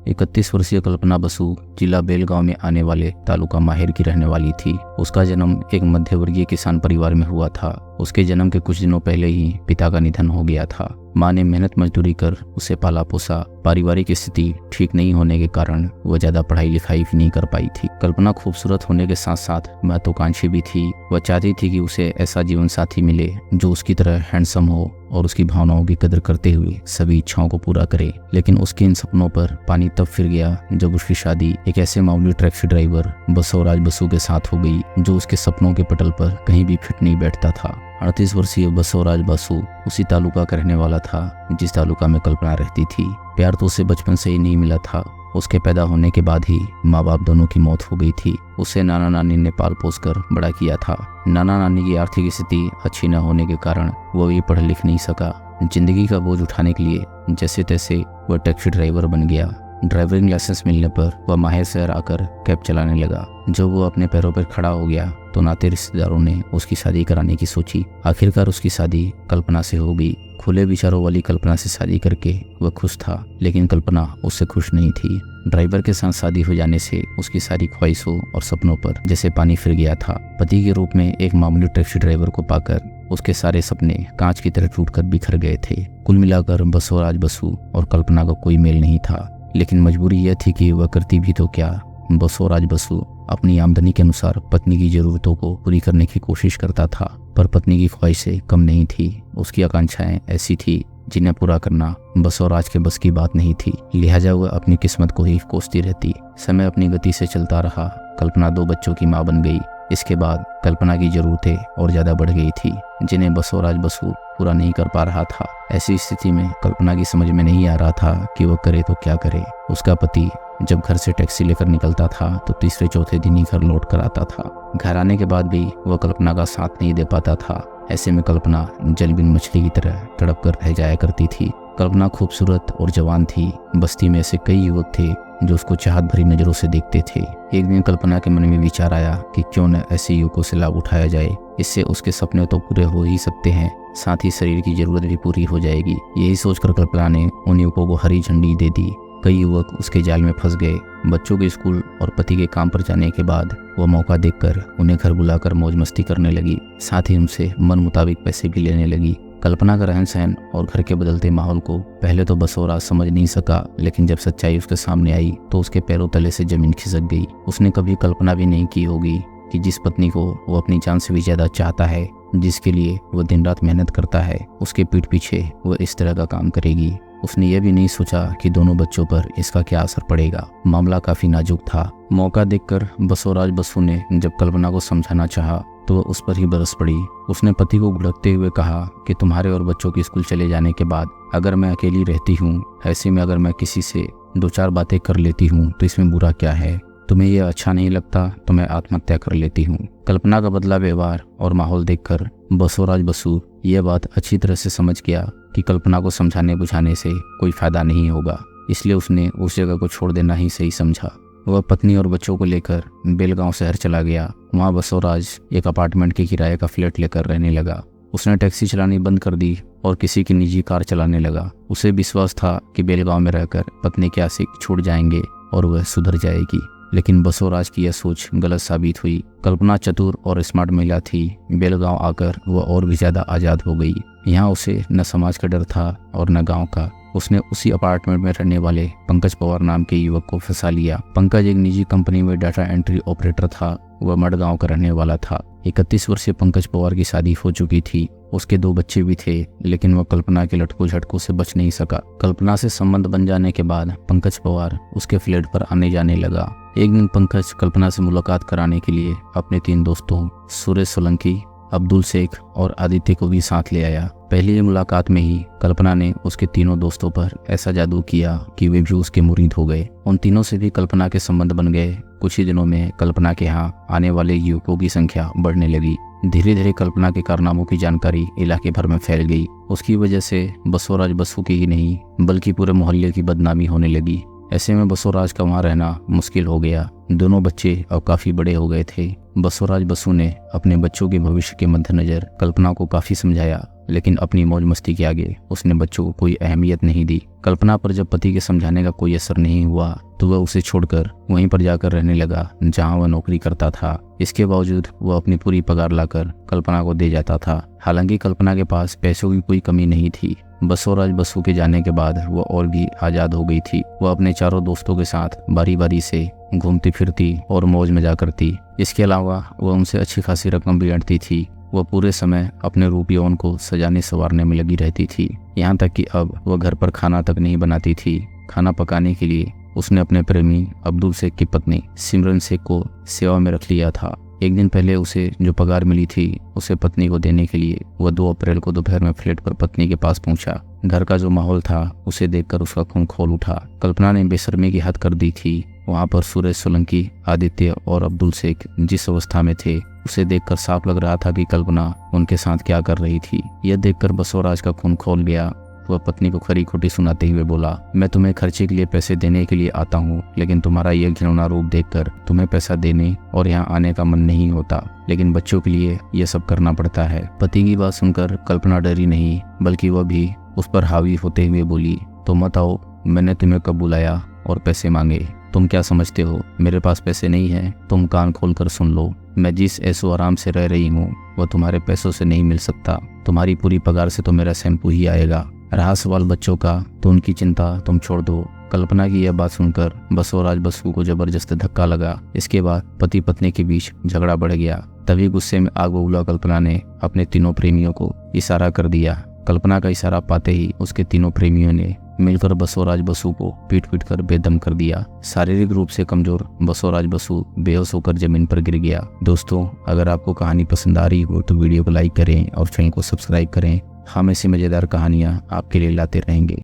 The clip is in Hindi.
31 वर्षीय कल्पना बसु जिला बेलगांव में आने वाले तालुका माहिर की रहने वाली थी। उसका जन्म एक मध्यवर्गीय किसान परिवार में हुआ था। उसके जन्म के कुछ दिनों पहले ही पिता का निधन हो गया था। माँ ने मेहनत मजदूरी कर उसे पाला पोसा। पारिवारिक स्थिति ठीक नहीं होने के कारण वह ज्यादा पढ़ाई लिखाई भी नहीं कर पाई थी। कल्पना खूबसूरत होने के साथ साथ महत्वाकांक्षी भी थी। वह चाहती थी कि उसे ऐसा जीवन साथी मिले जो उसकी तरह हैंडसम हो और उसकी भावनाओं की कदर करते हुए सभी इच्छाओं को पूरा करे। लेकिन उसके इन सपनों पर पानी तब फिर गया जब उसकी शादी एक ऐसे मामूली टैक्सी ड्राइवर बसवराज बसु के साथ हो गई जो उसके सपनों के पटल पर कहीं भी फिट नहीं बैठता था। 38 वर्षीय बसवराज बसु उसी तालुका का रहने वाला था जिस तालुका में कल्पना रहती थी। प्यार तो उसे बचपन से ही नहीं मिला था। उसके पैदा होने के बाद ही माँ बाप दोनों की मौत हो गई थी। उसे नाना नानी ने पाल पोस कर बड़ा किया था। नाना नानी की आर्थिक स्थिति अच्छी न होने के कारण वह भी पढ़ लिख नहीं सका। जिंदगी का बोझ उठाने के लिए जैसे तैसे वह टैक्सी ड्राइवर बन गया। ड्राइविंग लाइसेंस मिलने पर वह माहिर शहर आकर कैब चलाने लगा। जब वो अपने पैरों पर खड़ा हो गया तो नाते रिश्तेदारों ने उसकी शादी कराने की सोची। आखिरकार उसकी शादी कल्पना से हो गई। खुले विचारों वाली कल्पना से शादी करके वह खुश था, लेकिन कल्पना उससे खुश नहीं थी। ड्राइवर के साथ शादी हो जाने से उसकी सारी ख्वाहिशों और सपनों पर जैसे पानी फिर गया था। पति के रूप में एक मामूली टैक्सी ड्राइवर को पाकर उसके सारे सपने कांच की तरह टूटकर बिखर गए थे। कुल मिलाकर बसवराज बसु और कल्पना का कोई मेल नहीं था, लेकिन मजबूरी यह थी कि वह करती भी तो क्या। बसवराज बसु अपनी आमदनी के अनुसार पत्नी की जरूरतों को पूरी करने की कोशिश करता था, पर पत्नी की ख्वाहिशें कम नहीं थी। उसकी आकांक्षाएं ऐसी थी जिन्हें पूरा करना बसवराज के बस की बात नहीं थी। लिहाजा वह अपनी किस्मत को ही कोसती रहती। समय अपनी गति से चलता रहा। कल्पना 2 बच्चों की मां बन गई। इसके बाद कल्पना की जरूरतें और ज्यादा बढ़ गई थी जिन्हें बसवराज बसु पूरा नहीं कर पा रहा था। ऐसी स्थिति में कल्पना की समझ में नहीं आ रहा था कि वह करे तो क्या करे। उसका पति जब घर से टैक्सी लेकर निकलता था तो तीसरे चौथे दिन ही घर लौट कर आता था। घर आने के बाद भी वह कल्पना का साथ नहीं दे पाता था। ऐसे में कल्पना जल बिन मछली की तरह तड़प कर रह जाया करती थी। कल्पना खूबसूरत और जवान थी। बस्ती में ऐसे कई युवक थे जो उसको चाहत भरी नजरों से देखते थे। एक दिन कल्पना के मन में विचार आया कि क्यों न ऐसे युवकों से लाभ उठाया जाए। इससे उसके सपने तो पूरे हो ही सकते हैं, साथ ही शरीर की जरूरत भी पूरी हो जाएगी। यही सोचकर कल्पना ने उन युवकों को हरी झंडी दे दी। कई युवक उसके जाल में फंस गए। बच्चों के स्कूल और पति के काम पर जाने के बाद वह मौका देखकर उन्हें घर बुलाकर मौज मस्ती करने लगी। साथ ही उनसे मन मुताबिक पैसे भी लेने लगी। कल्पना का रहन सहन और घर के बदलते माहौल को पहले तो बसवराज समझ नहीं सका, लेकिन जब सच्चाई उसके सामने आई तो उसके पैरों तले से जमीन खिसक गई। उसने कभी कल्पना भी नहीं की होगी कि जिस पत्नी को वो अपनी जान से भी ज्यादा चाहता है, जिसके लिए वो दिन रात मेहनत करता है, उसके पीठ पीछे वो इस तरह का काम करेगी। उसने यह भी नहीं सोचा कि दोनों बच्चों पर इसका क्या असर पड़ेगा। मामला काफी नाजुक था। मौका देखकर बसवराज बसु ने जब कल्पना को समझाना चाहा तो उस पर ही बरस पड़ी। उसने पति को घुड़कते हुए कहा कि तुम्हारे और बच्चों के स्कूल चले जाने के बाद अगर मैं अकेली रहती हूँ, ऐसे में अगर मैं किसी से 2-4 बातें कर लेती हूँ तो इसमें बुरा क्या है। तुम्हें यह अच्छा नहीं लगता तो मैं आत्महत्या कर लेती हूँ। कल्पना का बदला व्यवहार और माहौल देखकर बसवराज बसु यह बात अच्छी तरह से समझ गया कि कल्पना को समझाने बुझाने से कोई फायदा नहीं होगा, इसलिए उसने उस जगह को छोड़ देना ही सही समझा। वह पत्नी और बच्चों को लेकर बेलगांव शहर चला गया। वहाँ बसवराज एक अपार्टमेंट के किराए का फ्लैट लेकर रहने लगा। उसने टैक्सी चलानी बंद कर दी और किसी की निजी कार चलाने लगा। उसे विश्वास था कि बेलगांव में रहकर पत्नी के आशिक छूट जाएंगे और वह सुधर जाएगी, लेकिन बसवराज की यह सोच गलत साबित हुई। कल्पना चतुर और स्मार्ट महिला थी। बेलगांव आकर वह और भी ज्यादा आजाद हो गई। यहाँ उसे न समाज का डर था और न गांव का। उसने उसी अपार्टमेंट में रहने वाले पंकज पवार नाम के युवक को फंसा लिया। पंकज एक निजी कंपनी में डाटा एंट्री ऑपरेटर था। वह मडगांव का रहने वाला था। 31 वर्षीय पंकज पवार की शादी हो चुकी थी। उसके 2 बच्चे भी थे, लेकिन वह कल्पना के लटकों झटकों से बच नहीं सका। कल्पना से संबंध बन जाने के बाद पंकज पवार उसके फ्लैट पर आने जाने लगा। एक दिन पंकज कल्पना से मुलाकात कराने के लिए अपने 3 दोस्तों सुरेश सोलंकी, अब्दुल शेख और आदित्य को भी साथ ले आया। पहली मुलाकात में ही कल्पना ने उसके तीनों दोस्तों पर ऐसा जादू किया कि वे भी उसके मुरीद हो गए। उन तीनों से भी कल्पना के संबंध बन गए। कुछ ही दिनों में कल्पना के यहाँ आने वाले युवकों की संख्या बढ़ने लगी। धीरे धीरे कल्पना के कारनामों की जानकारी इलाके भर में फैल गई। उसकी वजह से बसवराज बसु की ही नहीं बल्कि पूरे मोहल्ले की बदनामी होने लगी। ऐसे में बसवराज का वहाँ रहना मुश्किल हो गया। दोनों बच्चे अब काफी बड़े हो गए थे। बसवराज बसु ने अपने बच्चों के भविष्य के मद्देनजर कल्पना को काफी समझाया लेकिन अपनी मौज मस्ती के आगे उसने बच्चों को कोई अहमियत नहीं दी। कल्पना पर जब पति के समझाने का कोई असर नहीं हुआ तो वह उसे छोड़कर वहीं पर जाकर रहने लगा जहां वह नौकरी करता था। इसके बावजूद वह अपनी पूरी पगार लाकर कल्पना को दे जाता था। हालांकि कल्पना के पास पैसों की कोई कमी नहीं थी। बसवराज बसु के जाने के बाद वह और भी आजाद हो गई थी। वह अपने चारों दोस्तों के साथ बारी बारी से घूमती फिरती और मौज मजा करती। इसके अलावा वह उनसे अच्छी खासी रकम भी ऐंठती थी। वह पूरे समय अपने रूप यौवन को सजाने संवारने में लगी रहती थी। यहाँ तक कि अब वह घर पर खाना तक नहीं बनाती थी। खाना पकाने के लिए उसने अपने प्रेमी अब्दुल शेख की पत्नी सिमरन शेख को सेवा में रख लिया था। एक दिन पहले उसे जो पगार मिली थी उसे पत्नी को देने के लिए वह 2 अप्रैल को दोपहर में फ्लैट पर पत्नी के पास पहुंचा। घर का जो माहौल था उसे देखकर उसका खून खौल उठा। कल्पना ने बेशर्मी की हद कर दी थी। वहां पर सुरेश सोलंकी, आदित्य और अब्दुल शेख जिस अवस्था में थे उसे देखकर साफ लग रहा था कि कल्पना उनके साथ क्या कर रही थी। यह देखकर बसवराज का खून खौल गया। वह पत्नी को खरी खोटी सुनाते हुए बोला, मैं तुम्हें खर्चे के लिए पैसे देने के लिए आता हूँ, लेकिन तुम्हारा यह घिनौना रूप देखकर तुम्हें पैसा देने और यहाँ आने का मन नहीं होता, लेकिन बच्चों के लिए यह सब करना पड़ता है। पति की बात सुनकर कल्पना डरी नहीं, बल्कि वह भी उस पर हावी होते हुए बोली, तो मत आओ, मैंने तुम्हें कब बुलाया और पैसे मांगे? तुम क्या समझते हो मेरे पास पैसे नहीं है? तुम कान खोल कर सुन लो, मैं जिस ऐसो आराम से रह रही हूँ वह तुम्हारे पैसों से नहीं मिल सकता। तुम्हारी पूरी पगार से तो मेरा शैम्पू ही आएगा। रहा सवाल बच्चों का, तो उनकी चिंता तुम छोड़ दो। कल्पना की यह बात सुनकर बसवराज बसु को जबरदस्त धक्का लगा। इसके बाद पति पत्नी के बीच झगड़ा बढ़ गया। तभी गुस्से में आग बबूला कल्पना ने अपने तीनों प्रेमियों को इशारा कर दिया। कल्पना का इशारा पाते ही उसके तीनों प्रेमियों ने मिलकर बसवराज बसु को पीट पीट कर बेदम कर दिया। शारीरिक रूप से कमजोर बसवराज बसु बेहोश होकर जमीन पर गिर गया। दोस्तों, अगर आपको कहानी पसंद आ रही हो तो वीडियो को लाइक करें और चैनल को सब्सक्राइब करें। हम ऐसी मजेदार कहानियां आपके लिए लाते रहेंगे।